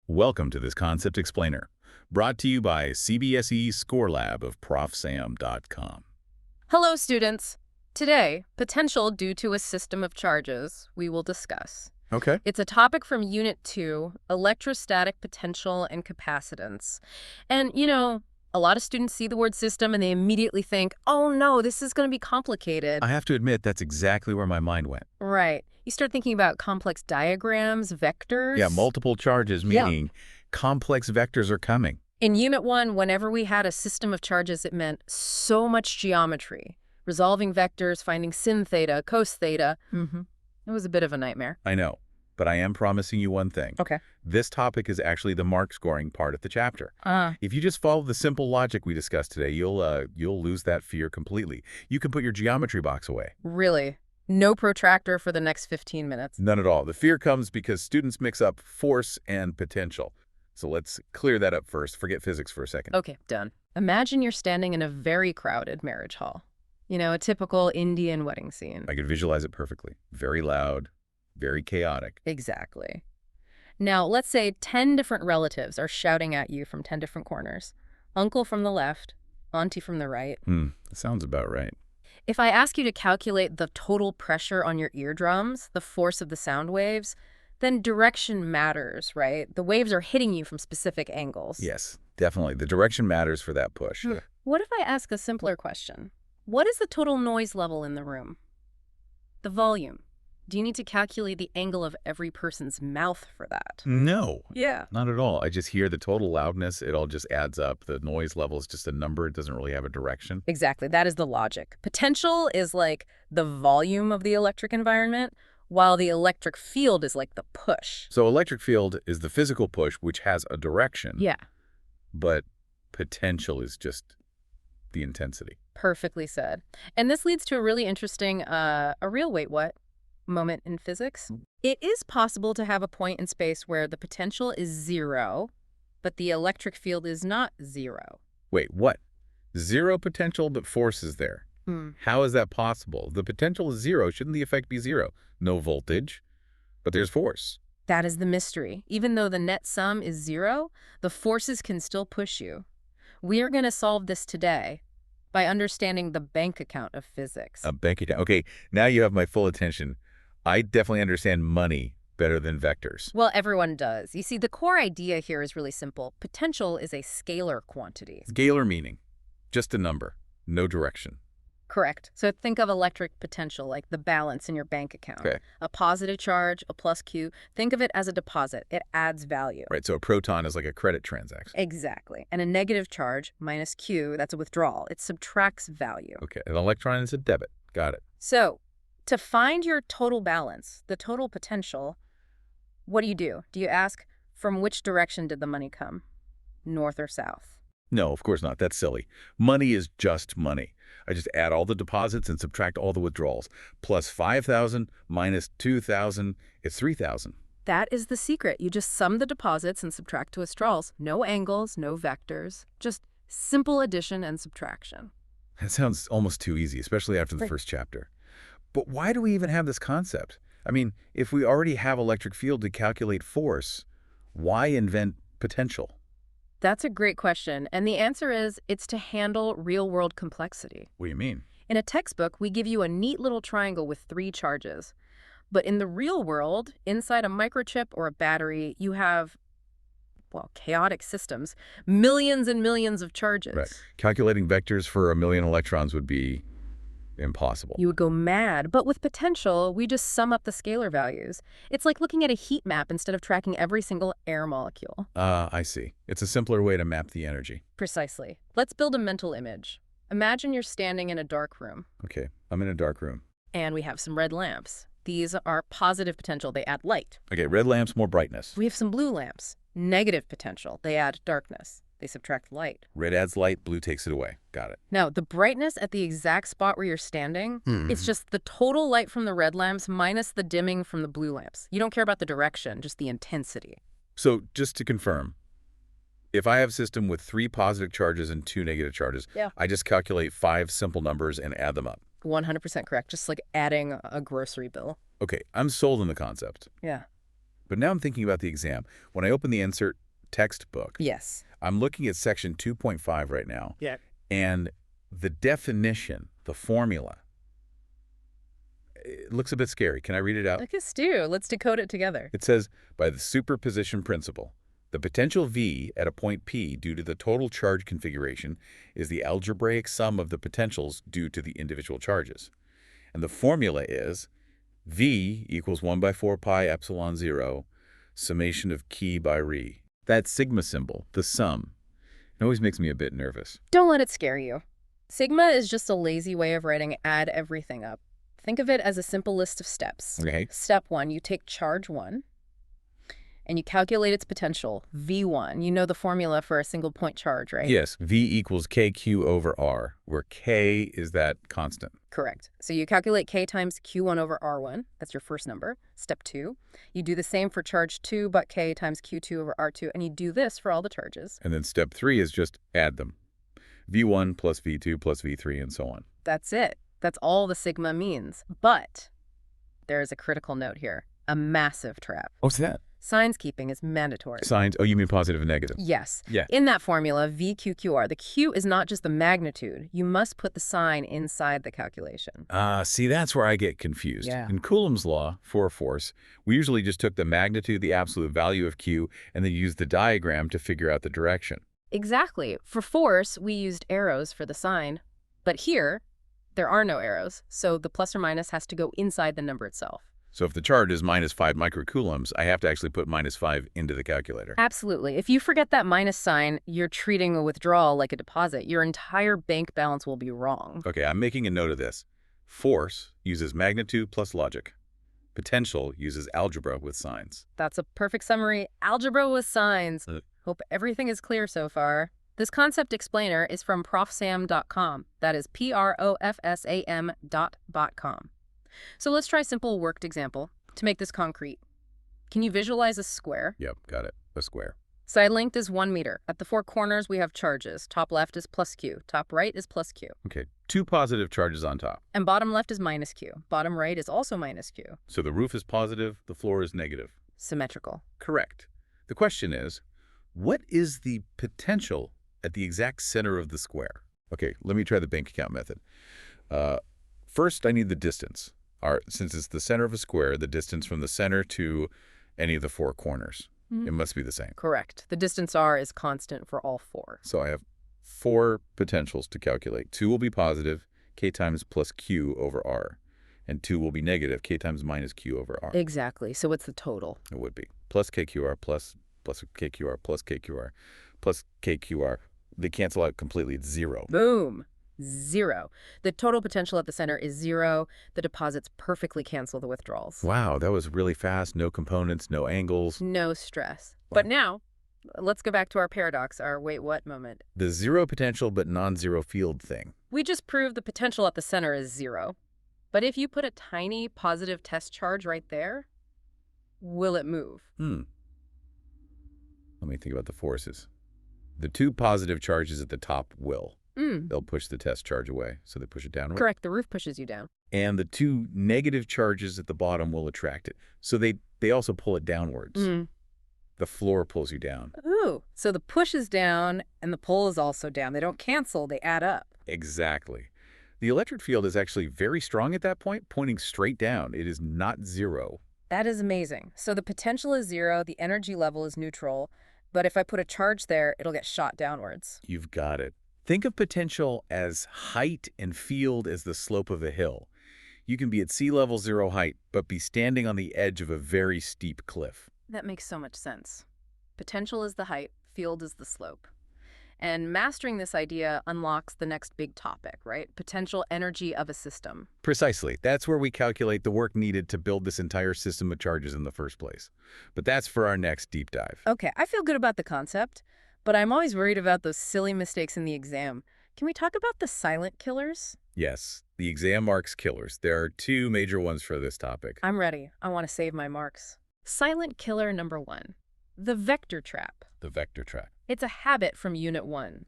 Welcome to this Concept Explainer, brought to you by CBSE ScoreLab of ProfSam.com. Hello, students. Today, potential due to a system of charges, we will discuss. Okay. It's a topic from Unit 2, Electrostatic Potential and Capacitance. And, a lot of students see the word system and they immediately think, oh no, this is going to be complicated. I have to admit, that's exactly where my mind went. Right. You start thinking about complex diagrams, vectors. Yeah, multiple charges, meaning complex vectors are coming. In Unit 1, whenever we had a system of charges, it meant so much geometry. Resolving vectors, finding sin theta, cos theta. It was a bit of a nightmare. I know, but I am promising you one thing. Okay. This topic is actually the mark scoring part of the chapter. If you just follow the simple logic we discussed today, you'll lose that fear completely. You can put your geometry box away. Really? No protractor for the next 15 minutes? None at all. The fear comes because students mix up force and potential. So let's clear that up first. Forget physics for a second. Okay, done. Imagine you're standing in a very crowded marriage hall. A typical Indian wedding scene. I could visualize it perfectly. Very loud, very chaotic. Exactly. Now, let's say 10 different relatives are shouting at you from 10 different corners. Uncle from the left, auntie from the right. That sounds about right. If I ask you to calculate the total pressure on your eardrums, the force of the sound waves, then direction matters, right? The waves are hitting you from specific angles. Yes, definitely. The direction matters for that push. What if I ask a simpler question? What is the total noise level in the room? The volume. Do you need to calculate the angle of every person's mouth for that? No. Yeah. Not at all. I just hear the total loudness. It all just adds up. The noise level is just a number. It doesn't really have a direction. Exactly. That is the logic. Potential is like the volume of the electric environment, while the electric field is like the push. So electric field is the physical push, which has a direction. Yeah. But potential is just the intensity. Perfectly said. And this leads to a really interesting, a real wait what moment in physics. It is possible to have a point in space where the potential is zero, but the electric field is not zero. Wait, what? Zero potential, but force is there. How is that possible? The potential is zero. Shouldn't the effect be zero? No voltage, but there's force. That is the mystery. Even though the net sum is zero, the forces can still push you. We are going to solve this today by understanding the bank account of physics. A bank account. Okay, now you have my full attention. I definitely understand money better than vectors. Well, everyone does. You see, the core idea here is really simple. Potential is a scalar quantity. Scalar meaning just a number, no direction. Correct. So think of electric potential like the balance in your bank account. Okay. A positive charge, a plus Q. Think of it as a deposit. It adds value. Right, so a proton is like a credit transaction. Exactly. And a negative charge, minus Q, that's a withdrawal. It subtracts value. Okay, an electron is a debit. Got it. So to find your total balance, the total potential, what do? Do you ask, from which direction did the money come? North or south? No, of course not. That's silly. Money is just money. I just add all the deposits and subtract all the withdrawals. Plus 5,000 minus 2,000 is 3,000. That is the secret. You just sum the deposits and subtract the withdrawals. No angles, no vectors, just simple addition and subtraction. That sounds almost too easy, especially after the first chapter. But why do we even have this concept? I mean, if we already have electric field to calculate force, why invent potential? That's a great question. And the answer is it's to handle real-world complexity. What do you mean? In a textbook, we give you a neat little triangle with 3 charges. But in the real world, inside a microchip or a battery, you have, chaotic systems, millions and millions of charges. Right. Calculating vectors for 1 million electrons would be impossible. You would go mad. But with potential, we just sum up the scalar values. It's like looking at a heat map instead of tracking every single air molecule. I see. It's a simpler way to map the energy. Precisely. Let's build a mental image. Imagine you're standing in a dark room. Okay, I'm in a dark room. And we have some red lamps. These are positive potential. They add light. Okay, red lamps, more brightness. We have some blue lamps. Negative potential. They add darkness. They subtract light. Red adds light, blue takes it away. Got it. Now, the brightness at the exact spot where you're standing, it's just the total light from the red lamps minus the dimming from the blue lamps. You don't care about the direction, just the intensity. So just to confirm, if I have a system with 3 positive charges and 2 negative charges, I just calculate 5 simple numbers and add them up. 100% correct. Just like adding a grocery bill. Okay, I'm sold on the concept. Yeah. But now I'm thinking about the exam. When I open the insert textbook, Yes. I'm looking at section 2.5 right now. Yeah. And the definition, the formula, it looks a bit scary. Can I read it out? Look at do. Let's decode it together. It says, by the superposition principle, the potential V at a point P due to the total charge configuration is the algebraic sum of the potentials due to the individual charges. And the formula is V equals 1 by 4 pi epsilon 0, summation of chi by re. That sigma symbol, the sum, it always makes me a bit nervous. Don't let it scare you. Sigma is just a lazy way of writing add everything up. Think of it as a simple list of steps. Okay. Step 1, you take charge 1, and you calculate its potential, V1. You know the formula for a single point charge, right? Yes, V equals KQ over R, where K is that constant. Correct. So you calculate K times Q1 over R1. That's your first number. Step 2, you do the same for charge 2, but K times Q2 over R2, and you do this for all the charges. And then step 3 is just add them. V1 plus V2 plus V3 and so on. That's it. That's all the sigma means. But there is a critical note here, a massive trap. What's that? Signs keeping is mandatory. Signs, oh, you mean positive and negative? Yes. Yeah. In that formula, VQQR, the Q is not just the magnitude. You must put the sign inside the calculation. See, that's where I get confused. Yeah. In Coulomb's law, for a force, we usually just took the magnitude, the absolute value of Q, and then used the diagram to figure out the direction. Exactly. For force, we used arrows for the sign. But here, there are no arrows, so the plus or minus has to go inside the number itself. So if the charge is minus 5 microcoulombs, I have to actually put minus 5 into the calculator. Absolutely. If you forget that minus sign, you're treating a withdrawal like a deposit. Your entire bank balance will be wrong. Okay, I'm making a note of this. Force uses magnitude plus logic. Potential uses algebra with signs. That's a perfect summary. Algebra with signs. Hope everything is clear so far. This concept explainer is from ProfSam.com. That is ProfSam.com. So let's try a simple worked example to make this concrete. Can you visualize a square? Yep, got it. A square. Side length is 1 meter. At the 4 corners, we have charges. Top left is plus Q. Top right is plus Q. Okay, 2 positive charges on top. And bottom left is minus Q. Bottom right is also minus Q. So the roof is positive, the floor is negative. Symmetrical. Correct. The question is, what is the potential at the exact center of the square? Okay, let me try the bank account method. First, I need the distance. Since it's the center of a square, the distance from the center to any of the 4 corners. It must be the same. Correct. The distance R is constant for all 4. So I have 4 potentials to calculate. 2 will be positive, K times plus Q over R. And 2 will be negative, K times minus Q over R. Exactly. So what's the total? It would be plus KQR plus KQR plus KQR plus KQR. They cancel out completely. It's 0. Boom. 0. The total potential at the center is 0. The deposits perfectly cancel the withdrawals. Wow, that was really fast. No components, no angles. No stress. Wow. But now, let's go back to our paradox, our wait what moment. The 0 potential but non-zero field thing. We just proved the potential at the center is 0. But if you put a tiny positive test charge right there, will it move? Let me think about the forces. The 2 positive charges at the top will. They'll push the test charge away, so they push it downward. Correct. The roof pushes you down. And the 2 negative charges at the bottom will attract it. So they also pull it downwards. The floor pulls you down. Ooh. So the push is down and the pull is also down. They don't cancel. They add up. Exactly. The electric field is actually very strong at that point, pointing straight down. It is not 0. That is amazing. So the potential is 0. The energy level is neutral. But if I put a charge there, it'll get shot downwards. You've got it. Think of potential as height and field as the slope of a hill. You can be at sea level 0 height, but be standing on the edge of a very steep cliff. That makes so much sense. Potential is the height, field is the slope. And mastering this idea unlocks the next big topic, right? Potential energy of a system. Precisely. That's where we calculate the work needed to build this entire system of charges in the first place. But that's for our next deep dive. Okay, I feel good about the concept, but I'm always worried about those silly mistakes in the exam. Can we talk about the silent killers? Yes, the exam marks killers. There are 2 major ones for this topic. I'm ready. I want to save my marks. Silent killer number 1, the vector trap. The vector trap. It's a habit from Unit 1.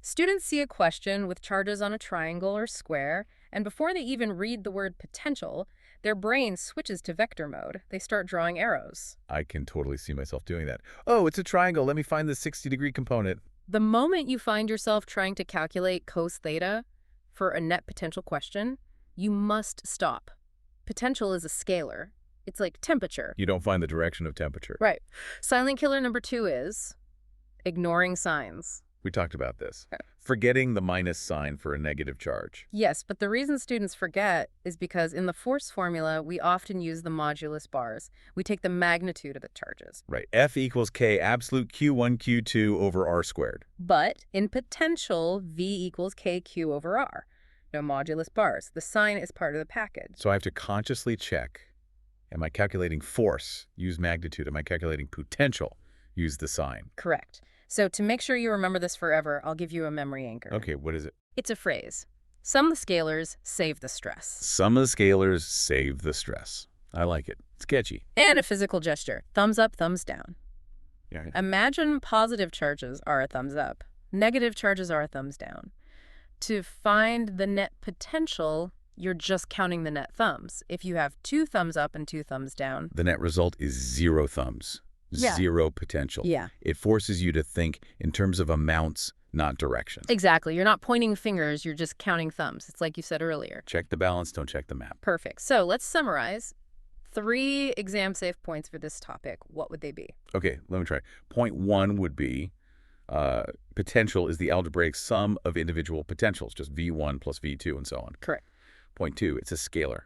Students see a question with charges on a triangle or square, and before they even read the word potential, Their brain switches to vector mode. They start drawing arrows. I can totally see myself doing that. Oh, it's a triangle. Let me find the 60-degree component. The moment you find yourself trying to calculate cos theta for a net potential question, you must stop. Potential is a scalar. It's like temperature. You don't find the direction of temperature. Right. Silent killer number 2 is ignoring signs. We talked about this. Okay. Forgetting the minus sign for a negative charge. Yes, but the reason students forget is because in the force formula, we often use the modulus bars. We take the magnitude of the charges. Right. F equals K absolute Q1, Q2 over R squared. But in potential, V equals KQ over R. No modulus bars. The sign is part of the package. So I have to consciously check, am I calculating force? Use magnitude. Am I calculating potential? Use the sign. Correct. So to make sure you remember this forever, I'll give you a memory anchor. Okay, what is it? It's a phrase. Sum the scalars, save the stress. Sum of the scalars, save the stress. I like it. It's catchy. And a physical gesture. Thumbs up, thumbs down. Yeah. Imagine positive charges are a thumbs up. Negative charges are a thumbs down. To find the net potential, you're just counting the net thumbs. If you have 2 thumbs up and 2 thumbs down, The net result is 0 thumbs. Yeah. 0 potential. yeah. It forces you to think in terms of amounts, not directions. Exactly. You're not pointing fingers, you're just counting thumbs. It's like you said earlier. Check the balance, don't check the map. Perfect. So let's summarize. 3 exam-safe points for this topic. What would they be? Okay, let me try. Point 1 would be potential is the algebraic sum of individual potentials, just V1 plus V2 and so on. Correct. Point 2, it's a scalar.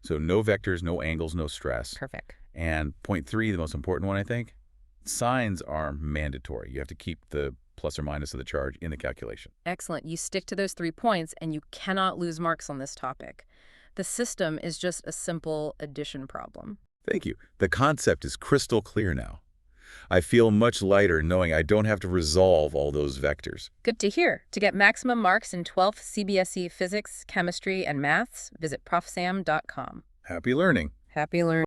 So no vectors, no angles, no stress. Perfect. And point 3, the most important one, I think, signs are mandatory. You have to keep the plus or minus of the charge in the calculation. Excellent. You stick to those 3 points, and you cannot lose marks on this topic. The system is just a simple addition problem. Thank you. The concept is crystal clear now. I feel much lighter knowing I don't have to resolve all those vectors. Good to hear. To get maximum marks in 12th CBSE physics, chemistry, and maths, visit ProfSam.com. Happy learning. Happy learning.